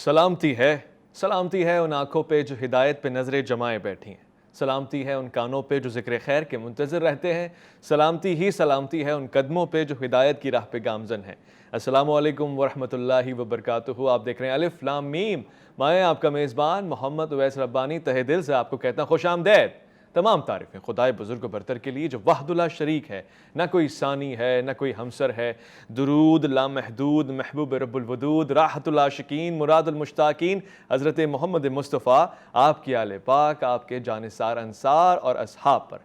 سلامتی ہے ان آنکھوں پہ جو ہدایت پہ نظریں جمائے بیٹھی ہیں، سلامتی ہے ان کانوں پہ جو ذکر خیر کے منتظر رہتے ہیں، سلامتی ہے ان قدموں پہ جو ہدایت کی راہ پہ گامزن ہیں۔ السلام علیکم ورحمۃ اللہ وبرکاتہ۔ آپ دیکھ رہے ہیں الف لام میم، میں آپ کا میزبان محمد اویس ربانی تہہ دل سے آپ کو کہتا ہوں خوش آمدید۔ تمام تعریفیں خدائے بزرگ و برتر کے لیے جو وحدہ لا شریک ہے، نہ کوئی ثانی ہے نہ کوئی ہمسر ہے۔ درود لامحدود محبوب رب الودود راحت العاشقین مراد المشتاقین حضرت محمد مصطفیٰ، آپ کی آل پاک، آپ کے جانثار انصار اور اصحاب پر۔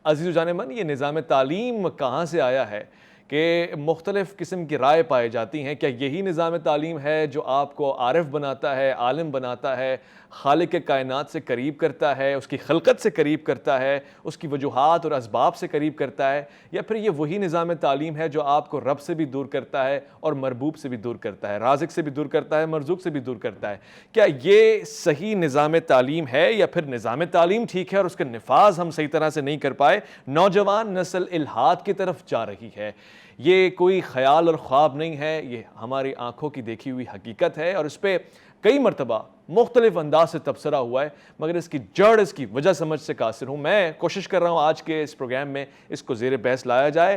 عزیز و جان من، یہ نظام تعلیم کہاں سے آیا ہے کہ مختلف قسم کی رائے پائی جاتی ہیں؟ کیا یہی نظام تعلیم ہے جو آپ کو عارف بناتا ہے، عالم بناتا ہے، خالق کائنات سے قریب کرتا ہے، اس کی خلقت سے قریب کرتا ہے، اس کی وجوہات اور اسباب سے قریب کرتا ہے؟ یا پھر یہ وہی نظام تعلیم ہے جو آپ کو رب سے بھی دور کرتا ہے اور مربوب سے بھی دور کرتا ہے، رازق سے بھی دور کرتا ہے، مرزوق سے بھی دور کرتا ہے؟ کیا یہ صحیح نظام تعلیم ہے یا پھر نظام تعلیم ٹھیک ہے اور اس کا نفاذ ہم صحیح طرح سے نہیں کر پائے؟ نوجوان نسل الحاد کی طرف جا رہی ہے۔ یہ کوئی خیال اور خواب نہیں ہے، یہ ہماری آنکھوں کی دیکھی ہوئی حقیقت ہے، اور اس پہ کئی مرتبہ مختلف انداز سے تبصرہ ہوا ہے، مگر اس کی جڑ، اس کی وجہ سمجھ سے قاصر ہوں۔ میں کوشش کر رہا ہوں آج کے اس پروگرام میں اس کو زیر بحث لایا جائے،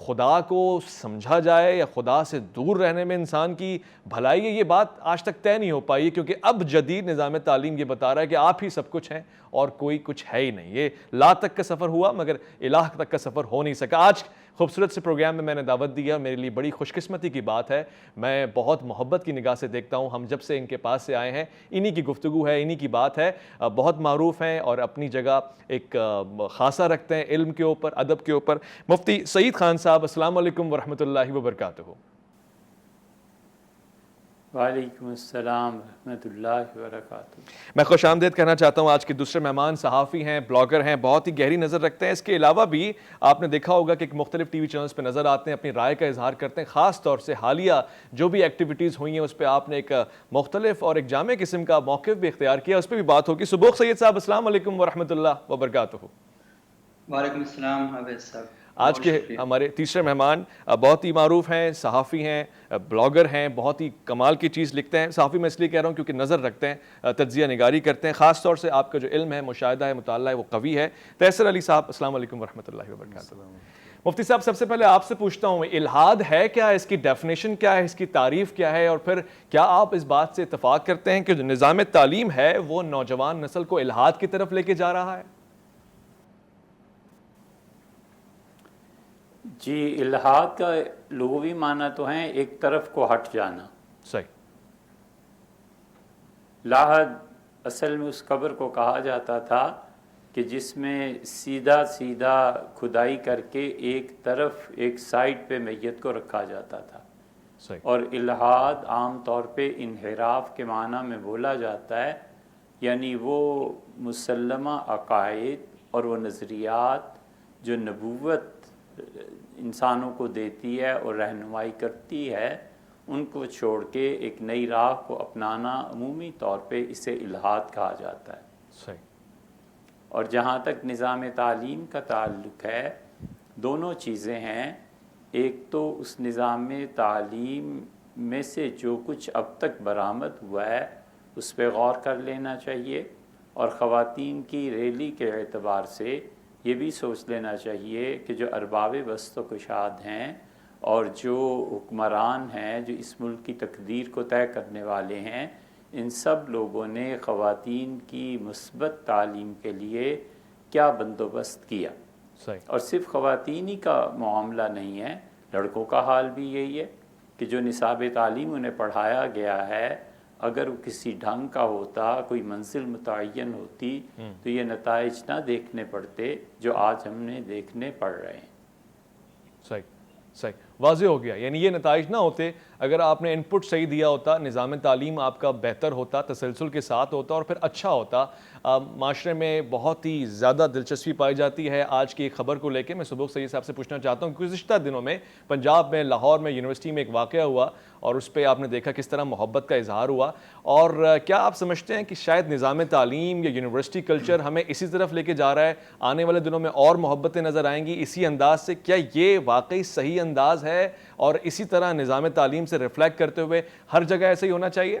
خدا کو سمجھا جائے یا خدا سے دور رہنے میں انسان کی بھلائی ہے۔ یہ بات آج تک طے نہیں ہو پائی ہے، کیونکہ اب جدید نظام تعلیم یہ بتا رہا ہے کہ آپ ہی سب کچھ ہیں اور کوئی کچھ ہے ہی نہیں۔ یہ لا تک کا سفر ہوا مگر الہ تک کا سفر ہو نہیں سکا۔ آج خوبصورت سے پروگرام میں نے دعوت دی ہے اور میرے لیے بڑی خوش قسمتی کی بات ہے، میں بہت محبت کی نگاہ سے دیکھتا ہوں، ہم جب سے ان کے پاس سے آئے ہیں انہی کی گفتگو ہے، انہی کی بات ہے۔ بہت معروف ہیں اور اپنی جگہ ایک خاصہ رکھتے ہیں علم کے اوپر، ادب کے اوپر۔ مفتی سعید خان صاحب، السلام علیکم ورحمۃ اللہ وبرکاتہ۔ وعلیکم السلام ورحمۃ اللہ وبرکاتہ۔ میں خوش آمدید کہنا چاہتا ہوں آج کے دوسرے مہمان صحافی ہیں، بلاگر ہیں، بہت ہی گہری نظر رکھتے ہیں۔ اس کے علاوہ بھی آپ نے دیکھا ہوگا کہ مختلف ٹی وی چینلز پہ نظر آتے ہیں، اپنی رائے کا اظہار کرتے ہیں، خاص طور سے حالیہ جو بھی ایکٹیویٹیز ہوئی ہیں اس پہ آپ نے ایک مختلف اور ایک جامع قسم کا موقف بھی اختیار کیا، اس پہ بھی بات ہوگی۔ سبوق سید صاحب، السلام علیکم ورحمۃ اللہ وبرکاتہ۔ وعلیکم السلام حافظ صاحب۔ آج کے ہمارے تیسرے مہمان بہت ہی معروف ہیں، صحافی ہیں، بلاگر ہیں، بہت ہی کمال کی چیز لکھتے ہیں۔ صحافی میں اس لیے کہہ رہا ہوں کیونکہ نظر رکھتے ہیں، تجزیہ نگاری کرتے ہیں، خاص طور سے آپ کا جو علم ہے، مشاہدہ ہے، مطالعہ ہے، وہ قوی ہے۔ تیسر علی صاحب، السلام علیکم ورحمۃ اللہ وبرکاتہ۔ مفتی صاحب، سب سے پہلے آپ سے پوچھتا ہوں، الحاد ہے کیا؟ اس کی ڈیفینیشن کیا ہے؟ اس کی تعریف کیا ہے؟ اور پھر کیا آپ اس بات سے اتفاق کرتے ہیں کہ جو نظام تعلیم ہے وہ نوجوان نسل کو الحاد کی طرف لے کے جا رہا ہے؟ جی، الحاد کا لغوی معنی تو ہے ایک طرف کو ہٹ جانا۔ صحیح۔ لاحد اصل میں اس قبر کو کہا جاتا تھا کہ جس میں سیدھا سیدھا کھدائی کر کے ایک طرف ایک سائڈ پہ میت کو رکھا جاتا تھا۔ صحیح۔ اور الحاد عام طور پہ انحراف کے معنی میں بولا جاتا ہے، یعنی وہ مسلمہ عقائد اور وہ نظریات جو نبوت انسانوں کو دیتی ہے اور رہنمائی کرتی ہے، ان کو چھوڑ کے ایک نئی راہ کو اپنانا، عمومی طور پہ اسے الحاد کہا جاتا ہے۔ صحیح۔ اور جہاں تک نظام تعلیم کا تعلق ہے، دونوں چیزیں ہیں۔ ایک تو اس نظام تعلیم میں سے جو کچھ اب تک برآمد ہوا ہے اس پہ غور کر لینا چاہیے، اور خواتین کی ریلی کے اعتبار سے یہ بھی سوچ لینا چاہیے کہ جو ارباب بسط و کشاد ہیں اور جو حکمران ہیں، جو اس ملک کی تقدیر کو طے کرنے والے ہیں، ان سب لوگوں نے خواتین کی مثبت تعلیم کے لیے کیا بندوبست کیا۔ صحیح۔ اور صرف خواتین ہی کا معاملہ نہیں ہے، لڑکوں کا حال بھی یہی ہے کہ جو نصاب تعلیم انہیں پڑھایا گیا ہے، اگر وہ کسی ڈھنگ کا ہوتا، کوئی منزل متعین ہوتی، تو یہ نتائج نہ دیکھنے پڑتے جو آج ہم نے دیکھنے پڑ رہے ہیں۔ صحیح صحیح، واضح ہو گیا۔ یعنی یہ نتائج نہ ہوتے اگر آپ نے ان پٹ صحیح دیا ہوتا، نظام تعلیم آپ کا بہتر ہوتا، تسلسل کے ساتھ ہوتا اور پھر اچھا ہوتا۔ معاشرے میں بہت ہی زیادہ دلچسپی پائی جاتی ہے آج کی خبر کو لے کے۔ میں سبوق سید صاحب سے پوچھنا چاہتا ہوں، گزشتہ دنوں میں پنجاب میں، لاہور میں یونیورسٹی میں ایک واقعہ ہوا اور اس پہ آپ نے دیکھا کس طرح محبت کا اظہار ہوا، اور کیا آپ سمجھتے ہیں کہ شاید نظام تعلیم یا یونیورسٹی کلچر ہمیں اسی طرف لے کے جا رہا ہے؟ آنے والے دنوں میں اور محبتیں نظر آئیں گی اسی انداز سے؟ کیا یہ واقعی صحیح انداز ہے اور اسی طرح نظام تعلیم سے ریفلیکٹ کرتے ہوئے ہر جگہ ایسے ہی ہونا چاہیے؟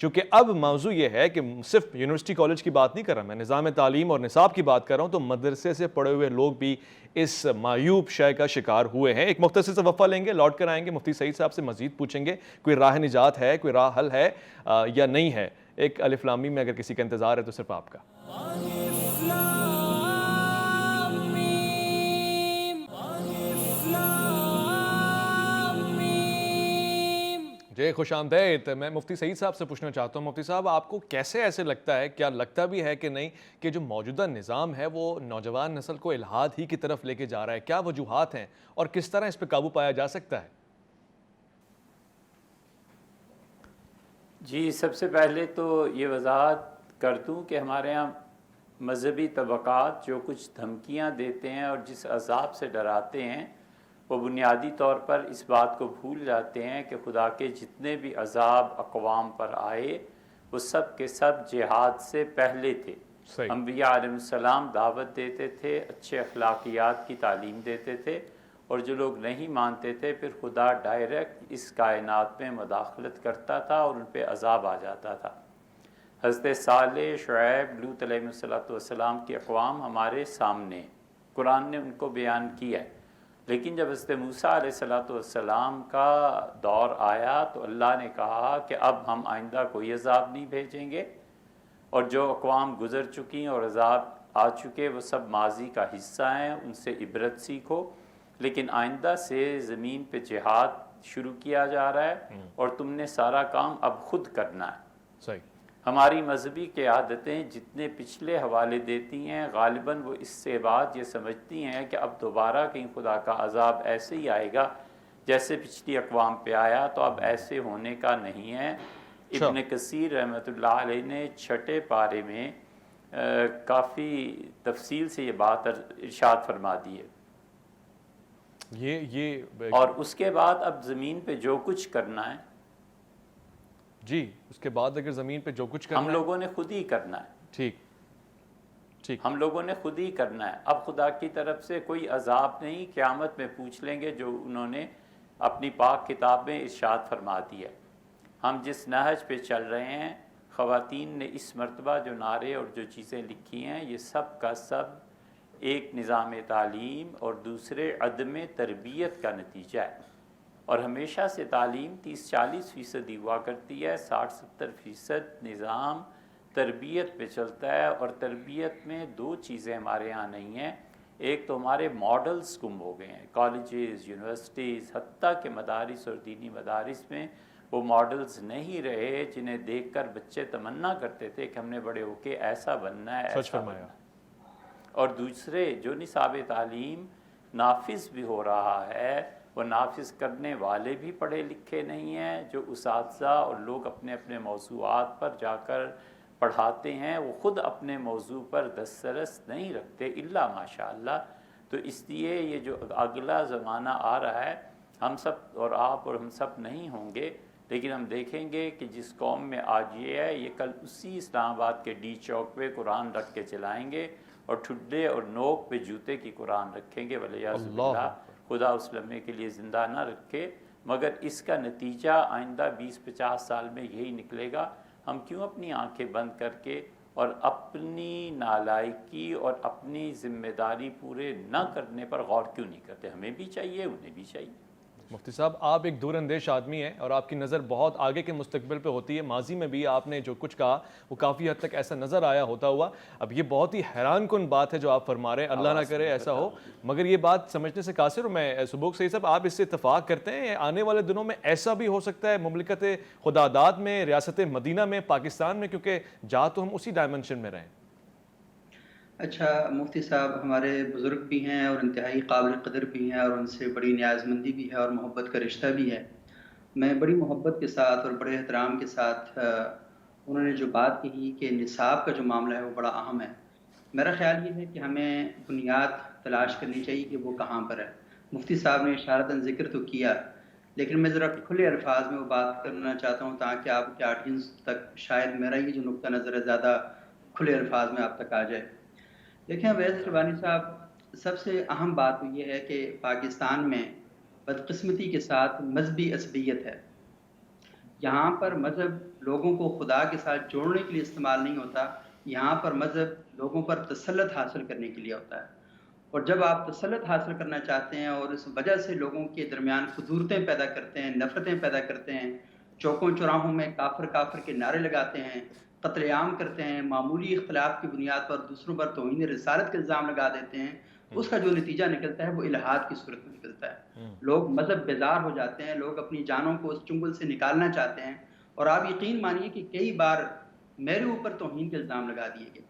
چونکہ اب موضوع یہ ہے کہ صرف یونیورسٹی کالج کی بات نہیں کر رہا میں، نظام تعلیم اور نصاب کی بات کر رہا ہوں، تو مدرسے سے پڑھے ہوئے لوگ بھی اس معیوب شے کا شکار ہوئے ہیں۔ ایک مختصر سا وقفہ لیں گے، لوٹ کر آئیں گے، مفتی سعید صاحب سے مزید پوچھیں گے کوئی راہ نجات ہے، کوئی راہ حل ہے یا نہیں ہے۔ ایک الف لام میم میں اگر کسی کا انتظار ہے تو صرف آپ کا۔ جی خوش آمدید۔ میں مفتی سعید صاحب سے پوچھنا چاہتا ہوں، مفتی صاحب آپ کو کیسے ایسے لگتا ہے، کیا لگتا بھی ہے کہ نہیں کہ جو موجودہ نظام ہے وہ نوجوان نسل کو الحاد ہی کی طرف لے کے جا رہا ہے؟ کیا وجوہات ہیں اور کس طرح اس پہ قابو پایا جا سکتا ہے؟ جی سب سے پہلے تو یہ وضاحت کر دوں کہ ہمارے ہاں مذہبی طبقات جو کچھ دھمکیاں دیتے ہیں اور جس عذاب سے ڈراتے ہیں، وہ بنیادی طور پر اس بات کو بھول جاتے ہیں کہ خدا کے جتنے بھی عذاب اقوام پر آئے وہ سب کے سب جہاد سے پہلے تھے۔ انبیاء علیہ السلام دعوت دیتے تھے، اچھے اخلاقیات کی تعلیم دیتے تھے، اور جو لوگ نہیں مانتے تھے پھر خدا ڈائریکٹ اس کائنات میں مداخلت کرتا تھا اور ان پہ عذاب آ جاتا تھا۔ حضرت صالح، شعیب، لوط علیہ السلام کی اقوام ہمارے سامنے، قرآن نے ان کو بیان کیا ہے۔ لیکن جب حضرت موسیٰ علیہ السلام کا دور آیا تو اللہ نے کہا کہ اب ہم آئندہ کوئی عذاب نہیں بھیجیں گے، اور جو اقوام گزر چکی اور عذاب آ چکے وہ سب ماضی کا حصہ ہیں، ان سے عبرت سیکھو، لیکن آئندہ سے زمین پہ جہاد شروع کیا جا رہا ہے اور تم نے سارا کام اب خود کرنا ہے۔ صحیح۔ ہماری مذہبی قیادتیں جتنے پچھلے حوالے دیتی ہیں غالباً وہ اس سے بعد یہ سمجھتی ہیں کہ اب دوبارہ کہیں خدا کا عذاب ایسے ہی آئے گا جیسے پچھلی اقوام پہ آیا، تو اب ایسے ہونے کا نہیں ہے۔ ابن کثیر رحمۃ اللہ علیہ نے 6 پارے میں کافی تفصیل سے یہ بات ارشاد فرما دی ہے۔ اور اس کے بعد اب زمین پہ جو کچھ کرنا ہے، جی اس کے بعد اگر زمین پہ جو کچھ کرنا ہم لوگوں نے خود ہی کرنا ہے۔ ٹھیک ٹھیک، ہم لوگوں نے خود ہی کرنا ہے۔ اب خدا کی طرف سے کوئی عذاب نہیں، قیامت میں پوچھ لیں گے جو انہوں نے اپنی پاک کتاب میں ارشاد فرما دیا۔ ہم جس نہج پہ چل رہے ہیں، خواتین نے اس مرتبہ جو نعرے اور جو چیزیں لکھی ہیں یہ سب کا سب ایک نظام تعلیم اور دوسرے عدم تربیت کا نتیجہ ہے، اور ہمیشہ سے تعلیم 30-40% ہوا کرتی ہے، 60-70% نظام تربیت پہ چلتا ہے، اور تربیت میں 2 چیزیں ہمارے ہاں نہیں ہیں۔ ایک تو ہمارے ماڈلز گم ہو گئے ہیں، کالجز، یونیورسٹیز، حتیٰ کہ مدارس اور دینی مدارس میں وہ ماڈلز نہیں رہے جنہیں دیکھ کر بچے تمنا کرتے تھے کہ ہم نے بڑے ہو کے ایسا بننا ہے، ایسا بننا ہے۔ اور دوسرے جو نصاب تعلیم نافذ بھی ہو رہا ہے، وہ نافذ کرنے والے بھی پڑھے لکھے نہیں ہیں، جو اساتذہ اور لوگ اپنے اپنے موضوعات پر جا کر پڑھاتے ہیں وہ خود اپنے موضوع پر دسترس نہیں رکھتے الا ماشاء اللہ۔ تو اس لیے یہ جو اگلا زمانہ آ رہا ہے، ہم سب اور آپ اور ہم سب نہیں ہوں گے، لیکن ہم دیکھیں گے کہ جس قوم میں آج یہ ہے، یہ کل اسی اسلام آباد کے ڈی چوک پہ قرآن رکھ کے چلائیں گے اور ٹھڈے اور نوک پہ جوتے کی قرآن رکھیں گے، ولیعذ باللہ، خدا اس لمحے کے لیے زندہ نہ رکھے، مگر اس کا نتیجہ آئندہ 20-50 سال میں یہی نکلے گا۔ ہم کیوں اپنی آنکھیں بند کر کے اور اپنی نالائکی اور اپنی ذمہ داری پورے نہ کرنے پر غور کیوں نہیں کرتے؟ ہمیں بھی چاہیے، انہیں بھی چاہیے۔ مفتی صاحب آپ ایک دور اندیش آدمی ہیں اور آپ کی نظر بہت آگے کے مستقبل پہ ہوتی ہے، ماضی میں بھی آپ نے جو کچھ کہا وہ کافی حد تک ایسا نظر آیا ہوتا ہوا۔ اب یہ بہت ہی حیران کن بات ہے جو آپ فرما رہے ہیں، اللہ نہ کرے ایسا ہو، مگر یہ بات سمجھنے سے قاصر ہوں میں۔ سبوک سعید صاحب آپ اس سے اتفاق کرتے ہیں آنے والے دنوں میں ایسا بھی ہو سکتا ہے مملکت خداداد میں، ریاست مدینہ میں، پاکستان میں، کیونکہ جا تو ہم اسی ڈائمنشن میں رہیں؟ اچھا مفتی صاحب ہمارے بزرگ بھی ہیں اور انتہائی قابل قدر بھی ہیں، اور ان سے بڑی نیاز مندی بھی ہے اور محبت کا رشتہ بھی ہے۔ میں بڑی محبت کے ساتھ اور بڑے احترام کے ساتھ انہوں نے جو بات کہی کہ نصاب کا جو معاملہ ہے وہ بڑا اہم ہے، میرا خیال یہ ہے کہ ہمیں بنیاد تلاش کرنی چاہیے کہ وہ کہاں پر ہے۔ مفتی صاحب نے اشارتاً ذکر تو کیا، لیکن میں ذرا کھلے الفاظ میں وہ بات کرنا چاہتا ہوں تاکہ آپ کے آڈینس تک شاید میرا یہ جو نقطہ نظر ہے زیادہ کھلے الفاظ میں آپ تک آ جائے۔ دیکھیں اویس شربانی صاحب، سب سے اہم بات یہ ہے کہ پاکستان میں بدقسمتی کے ساتھ مذہبی عصبیت ہے۔ یہاں پر مذہب لوگوں کو خدا کے ساتھ جوڑنے کے لیے استعمال نہیں ہوتا، یہاں پر مذہب لوگوں پر تسلط حاصل کرنے کے لیے ہوتا ہے۔ اور جب آپ تسلط حاصل کرنا چاہتے ہیں اور اس وجہ سے لوگوں کے درمیان خصورتیں پیدا کرتے ہیں، نفرتیں پیدا کرتے ہیں، چوکوں چوراہوں میں کافر کافر کے نعرے لگاتے ہیں، قتل عام کرتے ہیں، معمولی اختلاف کی بنیاد پر دوسروں پر توہین رسالت کا الزام لگا دیتے ہیں، اس کا جو نتیجہ نکلتا ہے وہ الحاد کی صورت میں نکلتا ہے۔ لوگ مذہب بیزار ہو جاتے ہیں، لوگ اپنی جانوں کو اس چنگل سے نکالنا چاہتے ہیں، اور آپ یقین مانیے کہ کئی بار میرے اوپر توہین کے الزام لگا دیے گئے،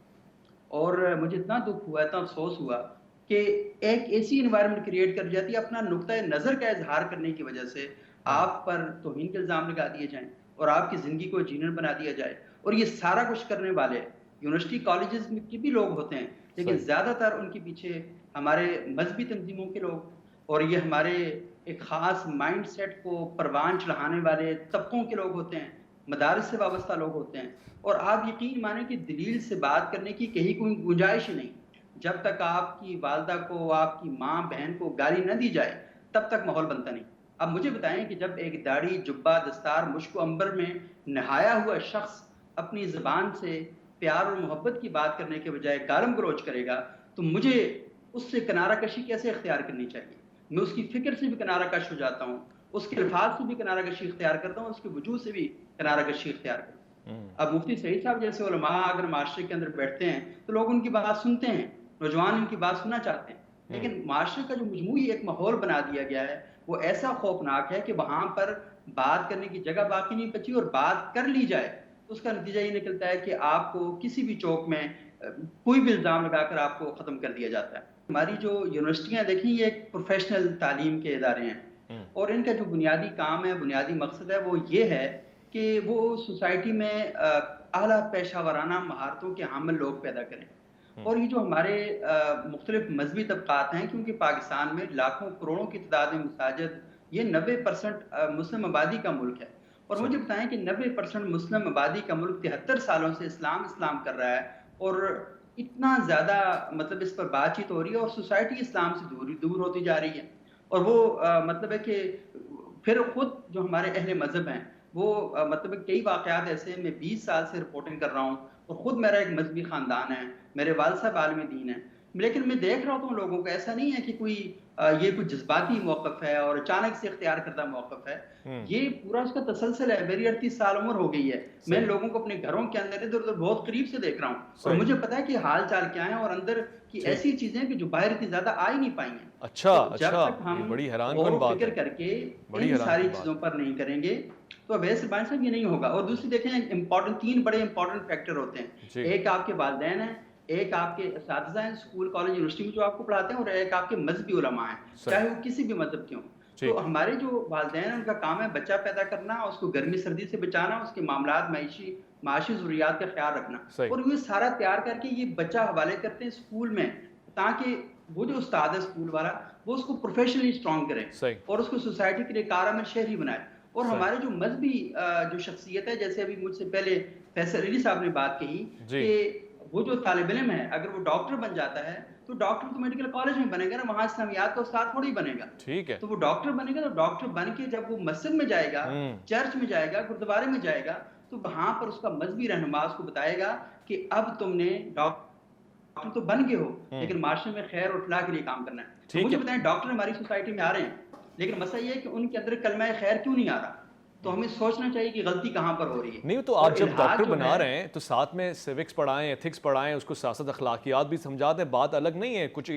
اور مجھے اتنا دکھ ہوا، اتنا افسوس ہوا کہ ایک ایسی انوائرمنٹ کریٹ کر جاتی ہے اپنا نقطۂ نظر کا اظہار کرنے کی وجہ سے آپ پر توہین کے الزام لگا دیے جائیں اور آپ کی زندگی کو جینن بنا دیا جائے۔ اور یہ سارا کچھ کرنے والے یونیورسٹی کالجز میں کے بھی لوگ ہوتے ہیں، لیکن زیادہ تر ان کے پیچھے ہمارے مذہبی تنظیموں کے لوگ، اور یہ ہمارے ایک خاص مائنڈ سیٹ کو پروان چڑھانے والے طبقوں کے لوگ ہوتے ہیں، مدارس سے وابستہ لوگ ہوتے ہیں۔ اور آپ یقین مانیں کہ دلیل سے بات کرنے کی کہیں کوئی گنجائش ہی نہیں، جب تک آپ کی والدہ کو، آپ کی ماں بہن کو گالی نہ دی جائے تب تک ماحول بنتا نہیں۔ اب مجھے بتائیں کہ جب ایک داڑھی، جبہ، دستار، مشک و عنبر میں نہایا ہوا شخص اپنی زبان سے پیار اور محبت کی بات کرنے کے بجائے گالم گلوچ کرے گا تو مجھے اس سے کنارہ کشی کیسے اختیار کرنی چاہیے؟ میں اس کی فکر سے بھی کنارہ کش ہو جاتا ہوں، اس کے الفاظ سے بھی کنارہ کشی اختیار کرتا ہوں، اس کے وجود سے بھی کنارہ کشی اختیار کرتا ہوں۔ اب مفتی سعید صاحب جیسے علماء اگر معاشرے کے اندر بیٹھتے ہیں تو لوگ ان کی بات سنتے ہیں، نوجوان ان کی بات سننا چاہتے ہیں، لیکن معاشرے کا جو مجموعی ایک ماحول بنا دیا گیا ہے وہ ایسا خوفناک ہے کہ وہاں پر بات کرنے کی جگہ باقی نہیں بچی، اور بات کر لی جائے تو اس کا نتیجہ یہ نکلتا ہے کہ آپ کو کسی بھی چوک میں کوئی بھی الزام لگا کر آپ کو ختم کر دیا جاتا ہے۔ ہماری جو یونیورسٹیاں دیکھیں یہ ایک پروفیشنل تعلیم کے ادارے ہیں، اور ان کا جو بنیادی کام ہے، بنیادی مقصد ہے وہ یہ ہے کہ وہ سوسائٹی میں اعلیٰ پیشہ ورانہ مہارتوں کے حامل لوگ پیدا کریں۔ اور یہ جو ہمارے مختلف مذہبی طبقات ہیں، کیونکہ پاکستان میں لاکھوں کروڑوں کی تعداد میں مساجد، یہ 90% مسلم آبادی کا ملک ہے، اور مجھے بتائیں کہ 90% مسلم آبادی کا ملک 73 سالوں سے اسلام کر رہا ہے، اور اتنا زیادہ مطلب اس پر بات چیت ہو رہی ہے، اور سوسائٹی اسلام سے دور ہوتی جا رہی ہے۔ اور وہ مطلب ہے کہ پھر خود جو ہمارے اہل مذہب ہیں وہ مطلب کئی واقعات ایسے ہیں، میں 20 سال سے رپورٹنگ کر رہا ہوں، اور خود میرا ایک مذہبی خاندان ہے، میرے والد صاحب عالم دین ہیں، لیکن میں دیکھ رہا ہوں لوگوں کو، ایسا نہیں ہے کہ کوئی یہ کوئی جذباتی موقف ہے اور اچانک سے اختیار کردہ موقف ہے، یہ پورا اس کا تسلسل ہے۔ میری 38 سال عمر ہو گئی ہے، میں لوگوں کو اپنے گھروں کے اندر ادھر ادھر بہت قریب سے دیکھ رہا ہوں، اور مجھے پتا ہے کہ حال چال کیا ہیں، اور اندر کی ایسی چیزیں کہ جو باہر اتنی زیادہ آ ہی نہیں پائی ہیں۔ اچھا، جب تک ہم بڑی حیران غور کن و بات فکر ہے، کر کے ان ساری چیزوں پر نہیں کریں گے تو ویسے بھائی صاحب یہ نہیں ہوگا۔ اور دوسری دیکھیں، تین بڑے امپورٹنٹ فیکٹر ہوتے ہیں، ایک آپ کے والدین ہیں، ایک آپ کے اساتذہ ہیں اسکول کالج یونیورسٹی میں جو آپ کو پڑھاتے ہیں، اور ایک آپ کے مذہبی علماء ہیں، چاہے وہ کسی بھی مذہب کے ہوں۔ تو ہمارے جو والدین ہیں ان کا کام ہے بچہ پیدا کرنا، اس کو گرمی سردی سے بچانا، اس کے معاملات معاشی ضروریات کا خیال رکھنا، اور یہ سارا تیار کر کے یہ بچہ حوالے کرتے ہیں اسکول میں، تاکہ وہ جو استاد ہے اسکول والا وہ اس کو پروفیشنلی اسٹرانگ کرے اور اس کو سوسائٹی کے لیے کارآمد شہری بنائے۔ اور ہمارے جو مذہبی جو شخصیت ہے، جیسے ابھی مجھ سے پہلے فیصل علی صاحب نے بات کہی کہ وہ جو طالب علم ہے اگر وہ ڈاکٹر بن جاتا ہے تو ڈاکٹر تو میڈیکل کالج میں بنے گا نا، وہاں اسلامیات کا استاد تھوڑی بنے گا، ٹھیک ہے؟ تو وہ ڈاکٹر بنے گا، تو ڈاکٹر بن کے جب وہ مسجد میں جائے گا، چرچ میں جائے گا، گردوارے میں جائے گا، تو وہاں پر اس کا مذہبی رہنما اس کو بتائے گا کہ اب تم نے ڈاکٹر تو بن گئے ہو لیکن معاشرے میں خیر اور فلاح کے لیے کام کرنا ہے۔ تو مجھے بتائیں ڈاکٹر ہماری سوسائٹی میں آ رہے ہیں، لیکن مسئلہ یہ ہے کہ ان کے اندر کلمہ خیر کیوں نہیں آ رہا؟ تو ہمیں سوچنا چاہیے کہ غلطی کہاں پر ہو رہی ہے۔ نہیں تو آپ جب ڈاکٹر بنا رہے ہیں تو ساتھ میں سیوکس پڑھائیں، ایتھکس پڑھائیں، اس کو سیاست اخلاقیات بھی سمجھا دیں، بات الگ نہیں ہے۔ کچھ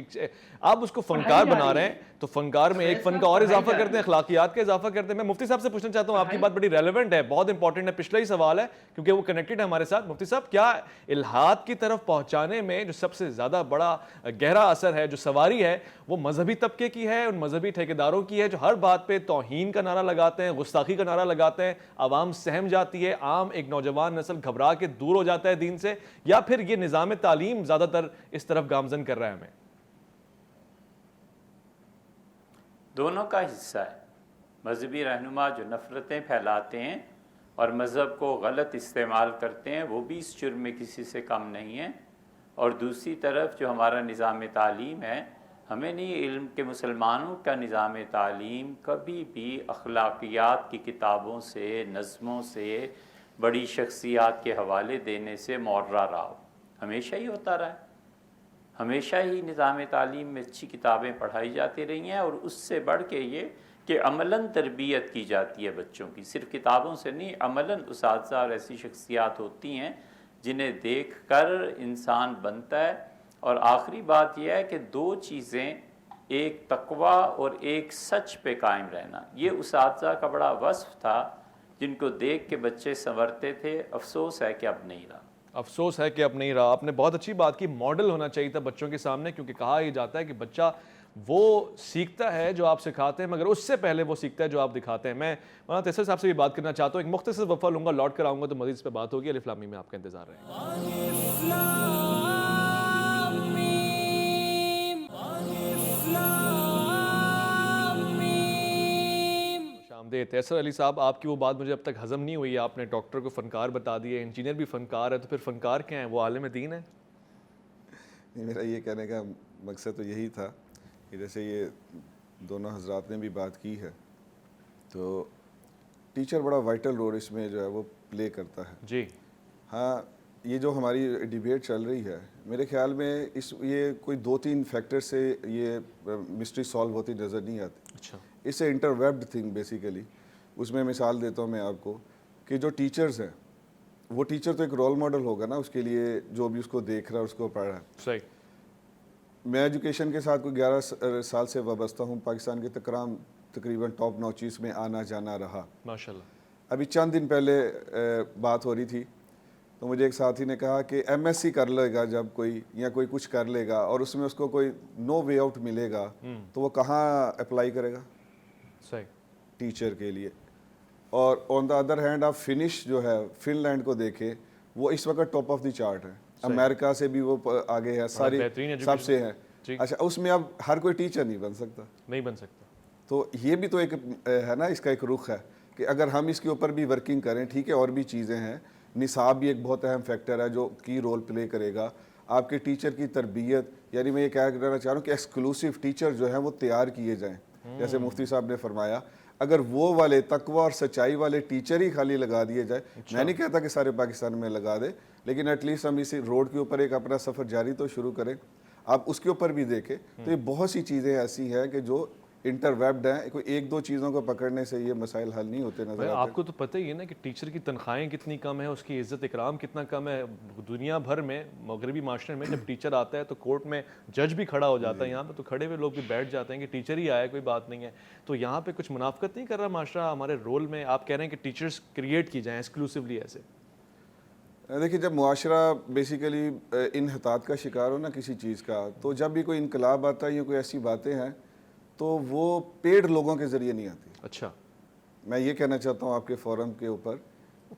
آپ اس کو فنکار بنا رہے ہیں تو فنکار میں ایک فن کا اور اضافہ کرتے ہیں، اخلاقیات کا اضافہ کرتے ہیں۔ میں مفتی صاحب سے پوچھنا چاہتا ہوں، آپ کی بات بڑی ریلیونٹ ہے، بہت امپورٹنٹ ہے، پچھلا ہی سوال ہے کیونکہ وہ کنیکٹڈ ہے ہمارے ساتھ۔ مفتی صاحب، کیا الحاد کی طرف پہنچانے میں جو سب سے زیادہ بڑا گہرا اثر ہے، جو سواری ہے، وہ مذہبی طبقے کی ہے، ان مذہبی ٹھیکیداروں کی ہے جو ہر بات پہ توہین کا نعرہ لگاتے ہیں، گستاخی کا نعرہ لگاتے ہیں، عوام سہم جاتی ہے، عام ایک نوجوان نسل گھبرا کے دور ہو جاتا ہے دین سے، یا پھر یہ نظام تعلیم زیادہ تر اس طرف گامزن کر رہا ہے ہمیں؟ دونوں کا حصہ ہے۔ مذہبی رہنما جو نفرتیں پھیلاتے ہیں اور مذہب کو غلط استعمال کرتے ہیں وہ بھی اس جرم میں کسی سے کم نہیں ہیں، اور دوسری طرف جو ہمارا نظام تعلیم ہے، ہمیں نہیں علم کہ مسلمانوں کا نظام تعلیم کبھی بھی اخلاقیات کی کتابوں سے، نظموں سے، بڑی شخصیات کے حوالے دینے سے معرہ رہا ہو. ہمیشہ ہی ہوتا رہا ہے. ہمیشہ ہی نظام تعلیم میں اچھی کتابیں پڑھائی جاتی رہی ہیں، اور اس سے بڑھ کے یہ کہ عملاً تربیت کی جاتی ہے بچوں کی، صرف کتابوں سے نہیں، عملاً اساتذہ اور ایسی شخصیات ہوتی ہیں جنہیں دیکھ کر انسان بنتا ہے. اور آخری بات یہ ہے کہ دو چیزیں، ایک تقوی اور ایک سچ پہ قائم رہنا، یہ اساتذہ کا بڑا وصف تھا جن کو دیکھ کے بچے سنورتے تھے. افسوس ہے کہ اب نہیں رہا. افسوس ہے کہ اب نہیں رہا. آپ نے بہت اچھی بات کی، ماڈل ہونا چاہیے تھا بچوں کے سامنے، کیونکہ کہا یہ جاتا ہے کہ بچہ وہ سیکھتا ہے جو آپ سکھاتے ہیں، مگر اس سے پہلے وہ سیکھتا ہے جو آپ دکھاتے ہیں. میں مولانا تیسر صاحب سے بھی بات کرنا چاہتا ہوں، ایک مختصر وقفہ لوں گا، لوٹ کر آؤں گا تو مزید اس پہ بات ہوگی. الف لام میم میں آپ کا انتظار رہے گا. تیسر علی صاحب، آپ کی وہ بات مجھے اب تک ہضم نہیں ہوئی. آپ نے ڈاکٹر کو فنکار بتا دیا، انجینئر بھی فنکار ہے، تو پھر فنکار کیا ہیں؟ وہ عالم دین ہے؟ میرا یہ کہنے کا مقصد تو یہی تھا کہ جیسے یہ دونوں حضرات نے بھی بات کی ہے، تو ٹیچر بڑا وائٹل رول اس میں جو ہے وہ پلے کرتا ہے. جی ہاں، یہ جو ہماری ڈیبیٹ چل رہی ہے، میرے خیال میں یہ کوئی 2-3 فیکٹر سے یہ مسٹری سالو ہوتی نظر نہیں آتی. اچھا. اس سے انٹر ویبڈ تھنگ بیسیکلی. اس میں مثال دیتا ہوں میں آپ کو کہ جو ٹیچرز ہیں، وہ ٹیچر تو ایک رول ماڈل ہوگا نا اس کے لیے، جو بھی اس کو دیکھ رہا ہے، اس کو پڑھ رہا ہے. صحیح. میں ایجوکیشن کے ساتھ کوئی 11 سال سے وابستہ ہوں. پاکستان کے تقریباً ٹاپ نوچیز میں آنا جانا رہا. ماشاءاللہ. ابھی چند دن پہلے بات ہو رہی تھی تو مجھے ایک ساتھی نے کہا کہ ایم ایس سی کر لے گا جب کوئی، یا کوئی کچھ کر لے گا اور اس میں اس کو کوئی نو وے آؤٹ ملے گا، تو وہ کہاں اپلائی کرے گا؟ صحیح. ٹیچر کے لیے. اور آن دا ادر ہینڈ آپ فنش جو ہے فن لینڈ کو دیکھیں، وہ اس وقت ٹاپ آف دی چارٹ ہے. امریکہ سے بھی وہ آگے ہے، ساری سب سے ہے. اچھا، اس میں اب ہر کوئی ٹیچر نہیں بن سکتا. نہیں بن سکتا. تو یہ بھی تو ایک ہے نا، اس کا ایک رخ ہے کہ اگر ہم اس کے اوپر بھی ورکنگ کریں. ٹھیک ہے، اور بھی چیزیں ہیں، نصاب بھی ایک بہت اہم فیکٹر ہے جو کی رول پلے کرے گا. آپ کے ٹیچر کی تربیت، یعنی میں یہ کہنا چاہ رہا ہوں کہ ایکسکلوسیو ٹیچر جو ہیں وہ تیار کیے جائیں. جیسے مفتی صاحب نے فرمایا، اگر وہ والے تقوی اور سچائی والے ٹیچر ہی خالی لگا دیے جائے. میں نہیں کہتا کہ سارے پاکستان میں لگا دے، لیکن ایٹ لیسٹ ہم اسی روڈ کے اوپر ایک اپنا سفر جاری تو شروع کریں. آپ اس کے اوپر بھی دیکھیں تو یہ بہت سی چیزیں ایسی ہیں کہ جو انٹر ویبڈ ہیں. کوئی 1-2 چیزوں کو پکڑنے سے یہ مسائل حل نہیں ہوتے نظر آتے. آپ کو تو پتہ ہی ہے نا کہ ٹیچر کی تنخواہیں کتنی کم ہیں، اس کی عزت اکرام کتنا کم ہے. دنیا بھر میں، مغربی معاشرے میں جب ٹیچر آتا ہے تو کورٹ میں جج بھی کھڑا ہو جاتا ہے، یہاں پہ تو کھڑے ہوئے لوگ بھی بیٹھ جاتے ہیں کہ ٹیچر ہی آیا، کوئی بات نہیں ہے. تو یہاں پہ کچھ منافقت نہیں کر رہا معاشرہ ہمارے رول میں؟ آپ کہہ رہے ہیں کہ ٹیچرز کریٹ کی جائیں ایکسکلوسیولی ایسے. دیکھیے، جب معاشرہ بیسیکلی انحطاط کا شکار ہو نا کسی چیز کا، تو جب بھی کوئی انقلاب آتا ہے یا کوئی ایسی باتیں ہیں تو وہ پیڈ لوگوں کے ذریعے نہیں آتی. اچھا. میں یہ کہنا چاہتا ہوں آپ کے فورم کے اوپر،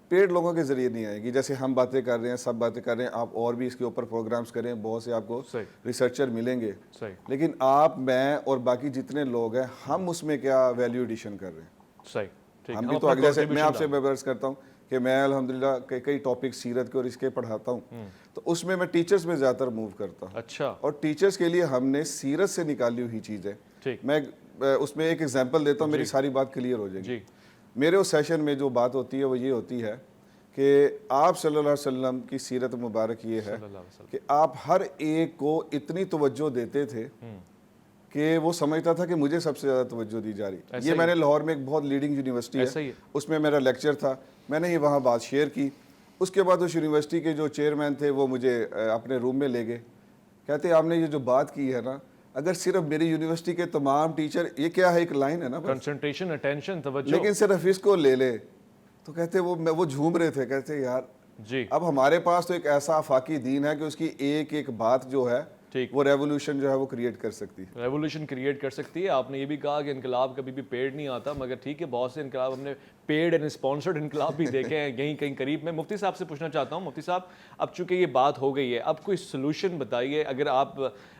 پیڈ لوگوں کے ذریعے نہیں آئے گی. جیسے ہم باتیں کر رہے ہیں، سب باتیں کر رہے ہیں، آپ اور بھی اس کے اوپر پروگرامز کریں، بہت سے آپ کو ریسرچر ملیں گے. لیکن آپ، میں اور باقی جتنے لوگ ہیں، ہم اس میں کیا ویلیو ایڈیشن کر رہے ہیں؟ صحیح. ہم بھی تو جیسے میں آپ سے عرض کرتا ہوں کہ میں الحمدللہ کئی ٹاپک سیرت کے اور اس کے پڑھاتا ہوں، تو اس میں ٹیچرز میں زیادہ تر موو کرتا ہوں. اچھا. اور ٹیچرز کے لیے ہم نے سیرت سے نکالی ہوئی چیزیں، میں اس میں ایک ایگزامپل دیتا ہوں، میری ساری بات کلیئر ہو جائے گی. میرے اس سیشن میں جو بات ہوتی ہے وہ یہ ہوتی ہے کہ آپ صلی اللہ علیہ وسلم کی سیرت مبارک یہ ہے کہ آپ ہر ایک کو اتنی توجہ دیتے تھے کہ وہ سمجھتا تھا کہ مجھے سب سے زیادہ توجہ دی جا رہی. یہ میں نے لاہور میں ایک بہت لیڈنگ یونیورسٹی ہے، اس میں میرا لیکچر تھا، میں نے یہ وہاں بات شیئر کی. اس کے بعد اس یونیورسٹی کے جو چیئرمین تھے وہ مجھے اپنے روم میں لے گئے، کہتے آپ نے یہ جو بات کی ہے نا، اگر صرف میری یونیورسٹی کے تمام ٹیچر، یہ کیا ہے، ایک لائن ہے نا، کنسنٹریشن، اٹینشن، توجہ، لیکن صرف اس کو لے لے، تو کہتے وہ جھوم رہے تھے. کہتے یار اب ہمارے پاس تو ایک ایسا آفاقی دین ہے کہ اس کی ایک ایک بات جو ہے وہ ریولوشن جو ہے وہ کریٹ کر سکتی ہے. ریولوشن کریٹ کر سکتی ہے. آپ نے یہ بھی کہا کہ انقلاب کبھی بھی پیڈ نہیں آتا، مگر ٹھیک ہے، بہت سے انقلاب ہم نے پیڈ اینڈ اسپانسرڈ انقلاب بھی دیکھے ہیں یہیں کہیں قریب میں. مفتی صاحب سے پوچھنا چاہتا ہوں، مفتی صاحب اب چونکہ یہ بات ہو گئی ہے، اب کوئی سلوشن بتائیے، اگر آپ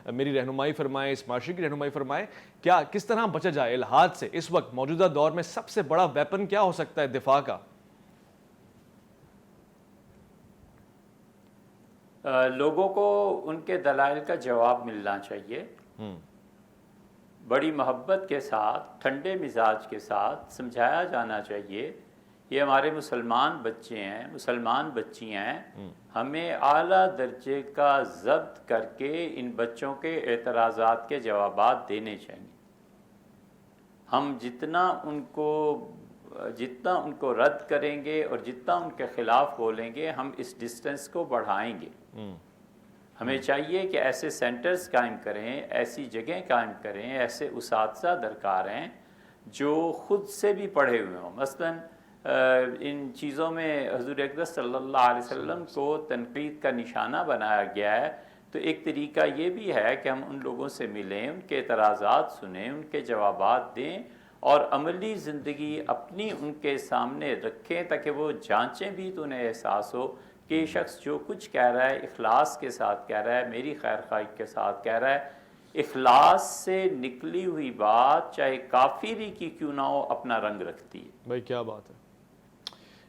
میری رہنمائی فرمائیں، اس معاشرے کی رہنمائی فرمائیں، کیا کس طرح بچا جائے الحاد سے؟ اس وقت موجودہ دور میں سب سے بڑا ویپن کیا ہو سکتا ہے دفاع کا؟ لوگوں کو ان کے دلائل کا جواب ملنا چاہیے، بڑی محبت کے ساتھ، ٹھنڈے مزاج کے ساتھ سمجھایا جانا چاہیے یہ ہمارے مسلمان بچے ہیں، مسلمان بچیاں ہیں، ہمیں اعلیٰ درجے کا ضبط کر کے ان بچوں کے اعتراضات کے جوابات دینے چاہیے۔ ہم جتنا ان کو رد کریں گے اور جتنا ان کے خلاف بولیں گے، ہم اس ڈسٹنس کو بڑھائیں گے۔ ہمیں چاہیے کہ ایسے سینٹرز قائم کریں، ایسی جگہیں قائم کریں، ایسے اساتذہ درکار ہیں جو خود سے بھی پڑھے ہوئے ہوں۔ مثلاً ان چیزوں میں حضور اقدس صلی اللہ علیہ وسلم کو تنقید کا نشانہ بنایا گیا ہے، تو ایک طریقہ یہ بھی ہے کہ ہم ان لوگوں سے ملیں، ان کے اعتراضات سنیں، ان کے جوابات دیں اور عملی زندگی اپنی ان کے سامنے رکھیں تاکہ وہ جانچیں بھی تو انہیں احساس ہو کہ یہ شخص جو کچھ کہہ رہا ہے اخلاص کے ساتھ کہہ رہا ہے، میری خیر خواہی کے ساتھ کہہ رہا ہے۔ اخلاص سے نکلی ہوئی بات چاہے کافری کی کیوں نہ ہو اپنا رنگ رکھتی ہے۔ بھائی کیا بات ہے،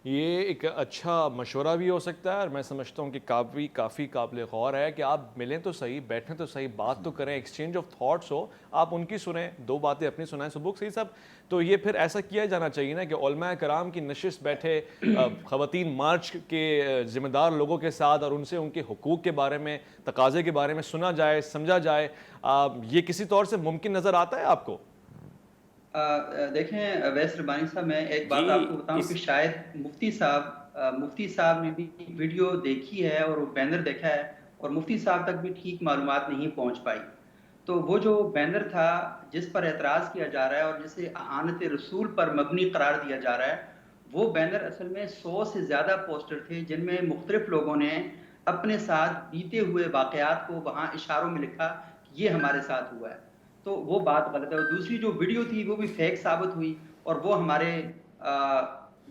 یہ ایک اچھا مشورہ بھی ہو سکتا ہے، اور میں سمجھتا ہوں کہ کافی قابل غور ہے کہ آپ ملیں تو صحیح، بیٹھیں تو صحیح، بات تو کریں، ایکسچینج آف تھاٹس ہو، آپ ان کی سنیں، دو باتیں اپنی سنائیں۔ سبوک صحیح صاحب، تو یہ پھر ایسا کیا جانا چاہیے نا کہ علماء کرام کی نشست بیٹھے خواتین مارچ کے ذمہ دار لوگوں کے ساتھ اور ان سے ان کے حقوق کے بارے میں، تقاضے کے بارے میں سنا جائے، سمجھا جائے، یہ کسی طور سے ممکن نظر آتا ہے آپ کو؟ دیکھیں ویس ربانی صاحب، میں ایک بات آپ کو بتاؤں کہ شاید مفتی صاحب نے بھی ویڈیو دیکھی ہے اور وہ بینر دیکھا ہے، اور مفتی صاحب تک بھی ٹھیک معلومات نہیں پہنچ پائی۔ تو وہ جو بینر تھا جس پر اعتراض کیا جا رہا ہے اور جسے اعانت رسول پر مبنی قرار دیا جا رہا ہے، وہ بینر اصل میں 100 سے زیادہ پوسٹر تھے جن میں مختلف لوگوں نے اپنے ساتھ بیتے ہوئے واقعات کو وہاں اشاروں میں لکھا کہ یہ ہمارے ساتھ ہوا ہے۔ تو وہ بات غلط ہے، اور دوسری جو ویڈیو تھی وہ بھی فیک ثابت ہوئی، اور وہ ہمارے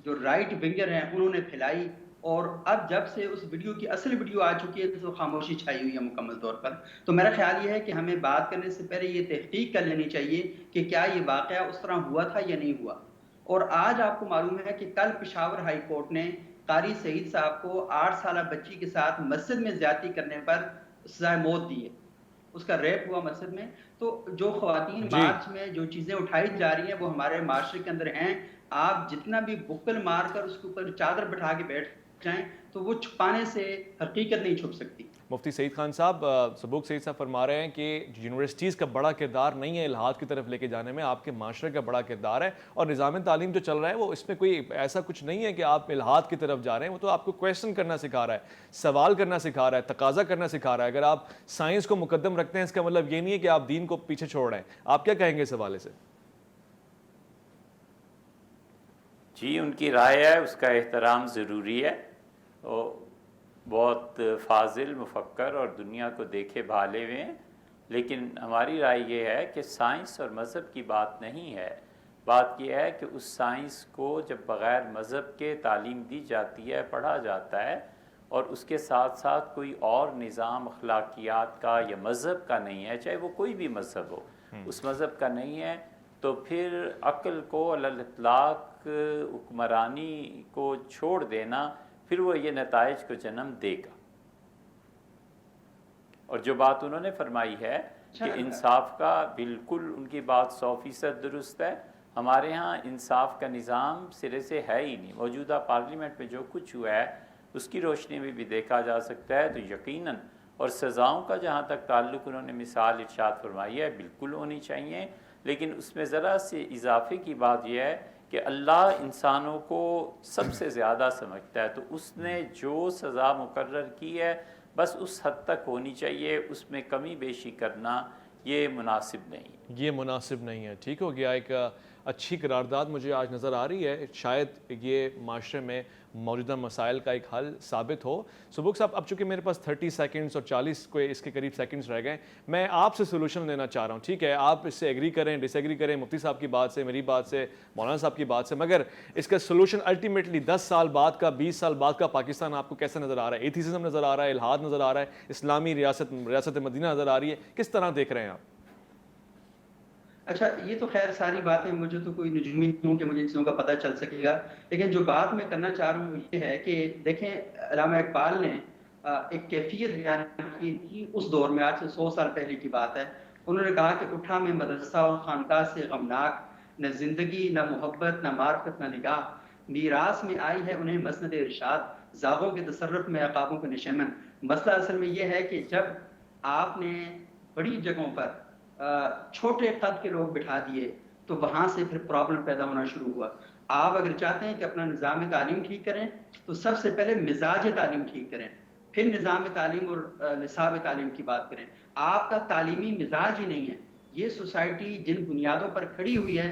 جو رائٹ ونگر ہیں انہوں نے پھیلائی، اور اب جب سے اس ویڈیو کی اصل ویڈیو آ چکی ہے تو خاموشی چھائی ہوئی ہے مکمل طور پر۔ تو میرا خیال یہ ہے کہ ہمیں بات کرنے سے پہلے یہ تحقیق کر لینی چاہیے کہ کیا یہ واقعہ اس طرح ہوا تھا یا نہیں ہوا۔ اور آج آپ کو معلوم ہے کہ کل پشاور ہائی کورٹ نے قاری سعید صاحب کو 8 سالہ بچی کے ساتھ مسجد میں زیادتی کرنے پر سزائے موت دی ہے، اس کا ریپ ہوا مسجد میں۔ تو جو خواتین مارچ میں جو چیزیں اٹھائی جا رہی ہیں وہ ہمارے معاشرے کے اندر ہیں، آپ جتنا بھی بکل مار کر اس کے اوپر چادر بٹھا کے بیٹھ جائیں تو وہ چھپانے سے حقیقت نہیں چھپ سکتی۔ مفتی سعید خان صاحب، سبوک سعید صاحب فرما رہے ہیں کہ یونیورسٹیز کا بڑا کردار نہیں ہے الحاد کی طرف لے کے جانے میں، آپ کے معاشرے کا بڑا کردار ہے، اور نظام تعلیم جو چل رہا ہے وہ اس میں کوئی ایسا کچھ نہیں ہے کہ آپ الحاد کی طرف جا رہے ہیں، وہ تو آپ کو کویسچن کرنا سکھا رہا ہے، سوال کرنا سکھا رہا ہے، تقاضا کرنا سکھا رہا ہے۔ اگر آپ سائنس کو مقدم رکھتے ہیں اس کا مطلب یہ نہیں ہے کہ آپ دین کو پیچھے چھوڑ رہے ہیں۔ آپ کیا کہیں گے اس حوالے سے؟ جی، ان کی رائے ہے، اس کا احترام ضروری ہے، اور بہت فاضل مفکر اور دنیا کو دیکھے بھالے ہوئے ہیں، لیکن ہماری رائے یہ ہے کہ سائنس اور مذہب کی بات نہیں ہے، بات یہ ہے کہ اس سائنس کو جب بغیر مذہب کے تعلیم دی جاتی ہے، پڑھا جاتا ہے، اور اس کے ساتھ ساتھ کوئی اور نظام اخلاقیات کا یا مذہب کا نہیں ہے، چاہے وہ کوئی بھی مذہب ہو، اس مذہب کا نہیں ہے، تو پھر عقل کو علی الاطلاق حکمرانی کو چھوڑ دینا پھر وہ یہ نتائج کو جنم دے گا۔ اور جو بات انہوں نے فرمائی ہے کہ انصاف کا، بالکل ان کی بات 100% درست ہے۔ ہمارے ہاں انصاف کا نظام سرے سے ہے ہی نہیں۔ موجودہ پارلیمنٹ میں جو کچھ ہوا ہے اس کی روشنی میں بھی دیکھا جا سکتا ہے، تو یقیناً، اور سزاؤں کا جہاں تک تعلق انہوں نے مثال ارشاد فرمائی ہے بالکل ہونی چاہیے، لیکن اس میں ذرا سے اضافے کی بات یہ ہے کہ اللہ انسانوں کو سب سے زیادہ سمجھتا ہے، تو اس نے جو سزا مقرر کی ہے بس اس حد تک ہونی چاہیے، اس میں کمی بیشی کرنا یہ مناسب نہیں۔ یہ مناسب نہیں ہے، ٹھیک ہو گیا۔ ایک اچھی قرارداد مجھے آج نظر آ رہی ہے، شاید یہ معاشرے میں موجودہ مسائل کا ایک حل ثابت ہو۔ سبوک صاحب، اب چونکہ میرے پاس 30 سیکنڈز اور 40 اس کے قریب سیکنڈز رہ گئے، میں آپ سے سولوشن لینا چاہ رہا ہوں، ٹھیک ہے؟ آپ اس سے ایگری کریں، ڈس ایگری کریں، مفتی صاحب کی بات سے، میری بات سے، مولانا صاحب کی بات سے، مگر اس کا سولوشن الٹیمیٹلی 10 سال بعد کا، 20 سال بعد کا پاکستان آپ کو کیسا نظر آ رہا ہے؟ ایتھیزم نظر آ رہا ہے، الحاد نظر آ رہا ہے، اسلامی ریاست مدینہ نظر آ رہی ہے، کس طرح دیکھ رہے ہیں آپ؟ اچھا، یہ تو خیر ساری باتیں، مجھے تو کوئی نجومی نہیں ہوں کہ مجھے ان چیزوں کا پتہ چل سکے گا، لیکن جو بات میں کرنا چاہ رہا ہوں یہ ہے کہ دیکھیں، علامہ اقبال نے ایک کیفیت بیان کی تھی اس دور میں، آج سے 100 سال پہلے کی بات ہے۔ انہوں نے کہا کہ اٹھا میں مدرسہ اور خانقاہ سے غمناک، نہ زندگی، نہ محبت، نہ معرفت، نہ نگاہ، میراث میں آئی ہے انہیں مسند ارشاد، زاغوں کے تصرف میں عقابوں کے نشیمن۔ مسئلہ اصل میں یہ ہے کہ جب آپ نے بڑی جگہوں پر چھوٹے قد کے لوگ بٹھا دیے تو وہاں سے پھر پرابلم پیدا ہونا شروع ہوا۔ آپ اگر چاہتے ہیں کہ اپنا نظام تعلیم ٹھیک کریں تو سب سے پہلے مزاج تعلیم ٹھیک کریں، پھر نظام تعلیم اور نصاب تعلیم کی بات کریں۔ آپ کا تعلیمی مزاج ہی نہیں ہے۔ یہ سوسائٹی جن بنیادوں پر کھڑی ہوئی ہے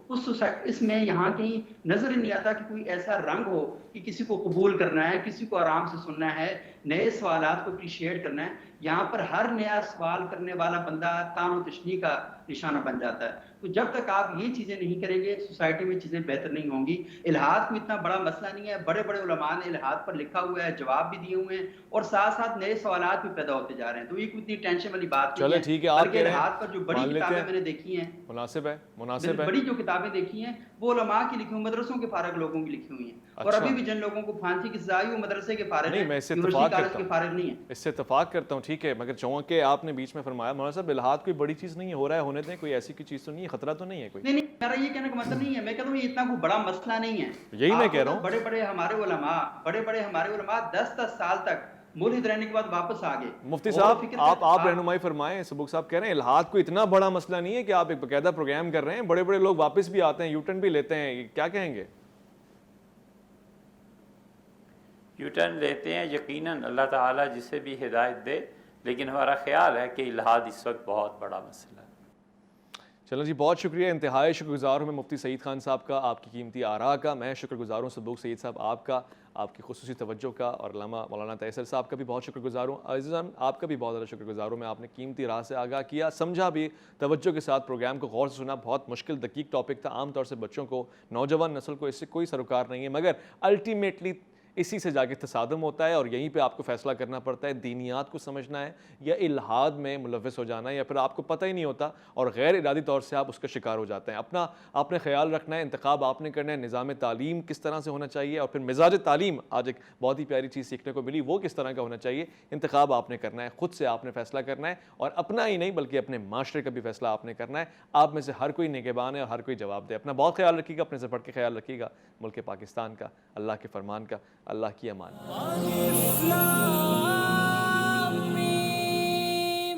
اس سوسائٹی، اس میں یہاں کہیں نظر نہیں آتا کہ کوئی ایسا رنگ ہو کہ کسی کو قبول کرنا ہے، کسی کو آرام سے سننا ہے، نئے سوالات کو اپریشیٹ کرنا ہے۔ یہاں پر ہر نیا سوال کرنے والا بندہ تان و تشنیع کا نشانہ بن جاتا ہے۔ تو جب تک آپ یہ چیزیں نہیں کریں گے سوسائٹی میں چیزیں بہتر نہیں ہوں گی۔ الحاد کو اتنا بڑا مسئلہ نہیں ہے، بڑے بڑے علماء نے الحاد پر لکھا ہوا ہے، جواب بھی دیے ہوئے ہیں، اور ساتھ ساتھ نئے سوالات بھی پیدا ہوتے جا رہے ہیں۔ تو یہ کوئی اتنی ٹینشن والی بات نہیں ہے۔ چلے ٹھیک ہے، آپ بلکہ الحاد پر جو بڑی کتابیں میں نے دیکھی ہیں، مناسب ہے بڑی جو کتابیں دیکھی ہیں وہ علماء کی لکھی ہوئی، مدرسوں کے فارغ لوگوں کی لکھی ہوئی ہیں۔ اور ابھی بھی جن لوگوں کو پھانسی کی سزا ہوئی وہ مدرسے کے فارغ ہیں، یونیورسٹی کالج کے فارغ نہیں ہیں۔ اس سے اتفاق کرتا ہوں، ٹھیک ہے، مگر چونکہ آپ نے بیچ میں فرمایا مولانا صاحب الحاد کوئی بڑی چیز نہیں ہے، ہو رہا ہے ہونے دیں، کوئی ایسی کوئی چیز تو نہیں ہے، خطرہ تو نہیں ہے کوئی؟ نہیں، میرا یہ کہنے کا مطلب نہیں ہے، میں کہتا ہوں یہ اتنا کوئی بڑا مسئلہ نہیں ہے۔ یہی میں کہہ رہا ہوں، بڑے بڑے ہمارے علماء 10 سال تک ملحد رہنے کے بعد واپس آ گئے۔ مفتی صاحب آپ رہنمائی فرمائیں، سبق صاحب کہہ رہے ہیں الحاد کوئی اتنا بڑا مسئلہ نہیں ہے کہ آپ ایک باقاعدہ پروگرام کر رہے ہیں، بڑے بڑے لوگ واپس بھی آتے ہیں، یو ٹرن بھی لیتے ہیں، کیا کہیں گے؟ یو ٹرن لیتے ہیں، یقیناً اللہ تعالیٰ جسے بھی ہدایت دے، لیکن ہمارا خیال ہے کہ الحاد اس وقت بہت بڑا مسئلہ ہے۔ چلو جی، بہت شکریہ، انتہائی شکر گزار ہوں میں مفتی سعید خان صاحب کا، آپ کی قیمتی آراء کا۔ میں شکر گزار ہوں صدوق سعید صاحب آپ کا، آپ کی خصوصی توجہ کا، اور علامہ مولانا تیسر صاحب کا بھی بہت شکر گزار ہوں۔ عزیزان آپ کا بھی بہت زیادہ شکر گزار ہوں میں، آپ نے قیمتی راہ سے آگاہ کیا، سمجھا بھی، توجہ کے ساتھ پروگرام کو غور سے سنا۔ بہت مشکل دقیق ٹاپک تھا، عام طور سے بچوں کو، نوجوان نسل کو اس سے کوئی سروکار نہیں ہے، مگر الٹیمیٹلی اسی سے جا کے تصادم ہوتا ہے اور یہیں پہ آپ کو فیصلہ کرنا پڑتا ہے، دینیات کو سمجھنا ہے یا الحاد میں ملوث ہو جانا ہے، یا پھر آپ کو پتہ ہی نہیں ہوتا اور غیر ارادی طور سے آپ اس کا شکار ہو جاتے ہیں۔ اپنا آپ نے خیال رکھنا ہے، انتخاب آپ نے کرنا ہے، نظام تعلیم کس طرح سے ہونا چاہیے، اور پھر مزاج تعلیم آج ایک بہت ہی پیاری چیز سیکھنے کو ملی، وہ کس طرح کا ہونا چاہیے، انتخاب آپ نے کرنا ہے، خود سے آپ نے فیصلہ کرنا ہے، اور اپنا ہی نہیں بلکہ اپنے معاشرے کا بھی فیصلہ آپ نے کرنا ہے۔ آپ میں سے ہر کوئی نگہبان ہے اور ہر کوئی جواب دے۔ اپنا بہت خیال رکھیے گا، اپنے سے بڑھ کے خیال رکھیے گا ملک پاکستان کا، اللہ کے فرمان کا، اللہ کی امان۔